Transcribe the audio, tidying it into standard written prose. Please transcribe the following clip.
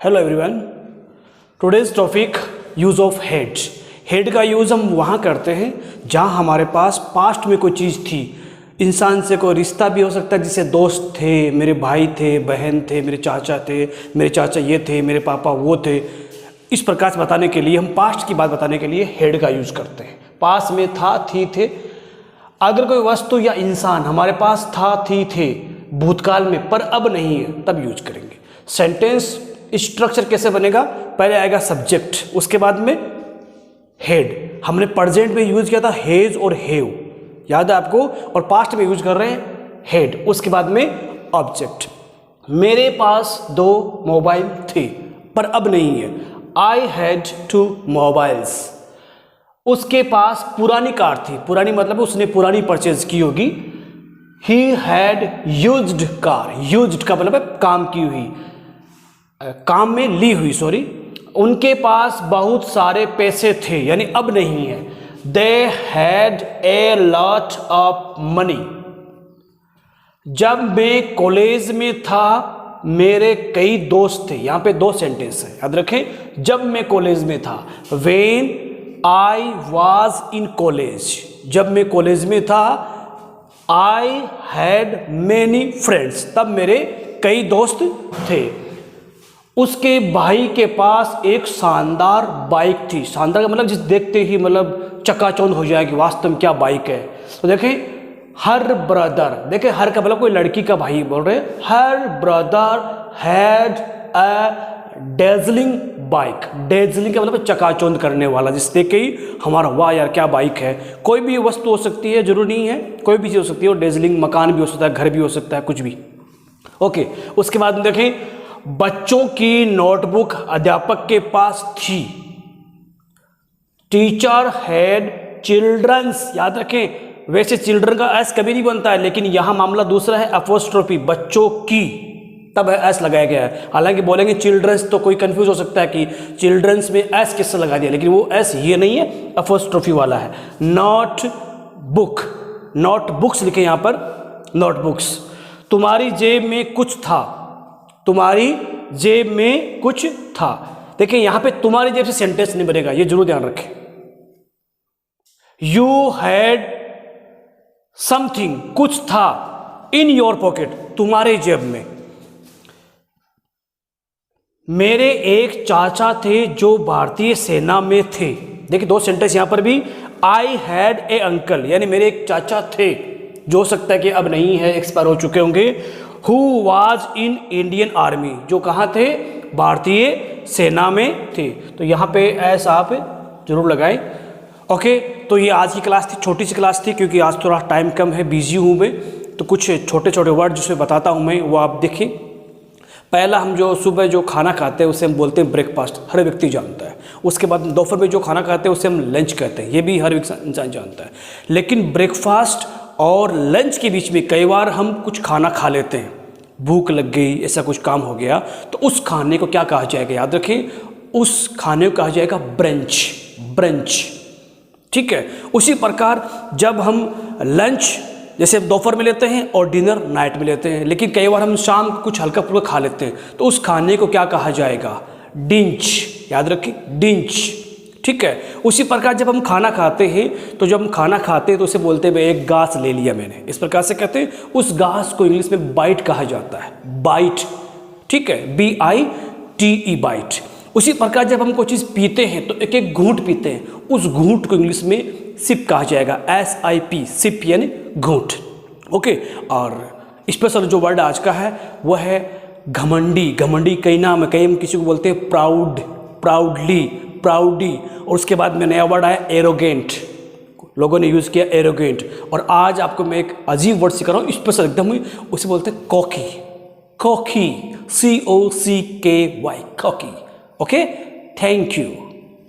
Hello everyone, today's topic use of head. Head का use हम वहाँ करते हैं जहाँ हमारे पास पास्ट में कोई चीज़ थी। इंसान से कोई रिश्ता भी हो सकता है, जिससे दोस्त थे, मेरे भाई थे, बहन थे, मेरे चाचा ये थे, मेरे पापा वो थे। इस प्रकार से बताने के लिए हम पास्ट की बात बताने के लिए हेड का यूज़ करते हैं। पास्ट में था, थी, थे। अगर कोई वस्तु या इंसान हमारे पास था, थी, थे भूतकाल में पर अब नहीं है, तब यूज करेंगे। सेंटेंस स्ट्रक्चर कैसे बनेगा? पहले आएगा सब्जेक्ट, उसके बाद में हेड। हमने प्रेजेंट में यूज किया था हेज और हेव, याद है आपको, और पास्ट में यूज कर रहे हैं हेड। उसके बाद में ऑब्जेक्ट। मेरे पास 2 मोबाइल थे पर अब नहीं है। I had 2 mobiles. उसके पास पुरानी कार थी, पुरानी मतलब उसने पुरानी परचेज की होगी। He had used car, used का मतलब है काम की हुई, काम में ली हुई, सॉरी। उनके पास बहुत सारे पैसे थे, यानी अब नहीं है। They had a lot of money. जब मैं कॉलेज में था मेरे कई दोस्त थे। यहां पे 2 सेंटेंस है, याद रखें। जब मैं कॉलेज में था, when I was in college. जब मैं कॉलेज में था, आई हैड मैनी फ्रेंड्स, तब मेरे कई दोस्त थे। उसके भाई के पास एक शानदार बाइक थी। शानदार का मतलब जिस देखते ही मतलब चकाचौंध हो जाएगी, वास्तव में क्या बाइक है। तो देखें, हर ब्रदर, देखें हर का मतलब कोई लड़की का भाई बोल रहे हैं। Her brother had a dazzling bike. Dazzling का मतलब चकाचौंध करने वाला, जिस देख के ही हमारा वाह यार क्या बाइक है। कोई भी वस्तु हो सकती है, जरूरी नहीं है, कोई भी चीज़ हो सकती है। और डेजलिंग मकान भी हो सकता है, घर भी हो सकता है, कुछ भी। ओके, उसके बाद में देखें, बच्चों की नोटबुक अध्यापक के पास थी। टीचर हैड चिल्ड्रंस, याद रखें। वैसे चिल्ड्रन का एस कभी नहीं बनता है, लेकिन यहां मामला दूसरा है, अपोस्ट्रोफी, बच्चों की, तब एस लगाया गया है। हालांकि बोलेंगे चिल्ड्रंस तो कोई कंफ्यूज हो सकता है कि चिल्ड्रंस में एस किससे लगा दिया, लेकिन वो एस ये नहीं है, अपोस्ट्रोफी वाला है। नोट बुक, नोट बुक्स लिखे यहां पर, नोटबुक्स। तुम्हारी जेब में कुछ था, तुम्हारी जेब में कुछ था। देखिए यहां पे तुम्हारी जेब से सेंटेंस नहीं बनेगा, ये जरूर ध्यान रखें। यू हैड समथिंग, कुछ था, इन योर पॉकेट, तुम्हारे जेब में। मेरे एक चाचा थे जो भारतीय सेना में थे। देखिए 2 सेंटेंस यहां पर भी। आई हैड ए अंकल, यानी मेरे एक चाचा थे, जो हो सकता है कि अब नहीं है, एक्सपायर हो चुके होंगे। Who was in Indian army, जो कहाँ थे? भारतीय सेना में थे। तो यहाँ पे ऐसा आप जरूर लगाएं। ओके, तो ये आज की क्लास थी, छोटी सी क्लास थी, क्योंकि आज थोड़ा टाइम कम है, बिजी हूँ मैं। तो कुछ छोटे छोटे वर्ड जिसमें बताता हूँ मैं, वो आप देखें। पहला, हम जो सुबह जो खाना खाते हैं उसे हम बोलते हैं ब्रेकफास्ट, हर व्यक्ति जानता है। उसके बाद दोपहर में जो खाना खाते हैं उसे हम लंच कहते हैं, ये भी हर इंसान जानता है। लेकिन ब्रेकफास्ट और लंच के बीच में कई बार हम कुछ खाना खा लेते हैं, भूख लग गई, ऐसा कुछ काम हो गया, तो उस खाने को क्या कहा जाएगा? याद रखें, उस खाने को कहा जाएगा ब्रंच, ब्रंच, ठीक है। उसी प्रकार जब हम लंच जैसे दोपहर में लेते हैं और डिनर नाइट में लेते हैं, लेकिन कई बार हम शाम को कुछ हल्का फुल्का खा लेते हैं, तो उस खाने को क्या कहा जाएगा? डिंच, याद रखें, डिंच, ठीक है। उसी प्रकार जब हम खाना खाते हैं, तो जब हम खाना खाते हैं तो उसे बोलते हैं एक घास ले लिया मैंने, इस प्रकार से कहते हैं। उस घास को इंग्लिश में बाइट कहा जाता है, बाइट, ठीक है, BITE, बाइट। उसी प्रकार जब हम कोई चीज़ पीते हैं तो एक एक घूंट पीते हैं, उस घूंट को इंग्लिश में सिप कहा जाएगा, SIP, सिप यानी घूंट। ओके, और स्पेशल जो वर्ड आज का है वह है घमंडी। घमंडी कई नाम है, कई हम किसी को बोलते हैं प्राउड, प्राउडली, प्राउडी। और उसके बाद में नया वर्ड आया एरोगेंट, लोगों ने यूज़ किया एरोगेंट। और आज आपको मैं एक अजीब वर्ड सिखा रहा हूँ, स्पेशल एकदम, उसे बोलते हैं cocky, cocky, COCKY, cocky. Okay, thank you.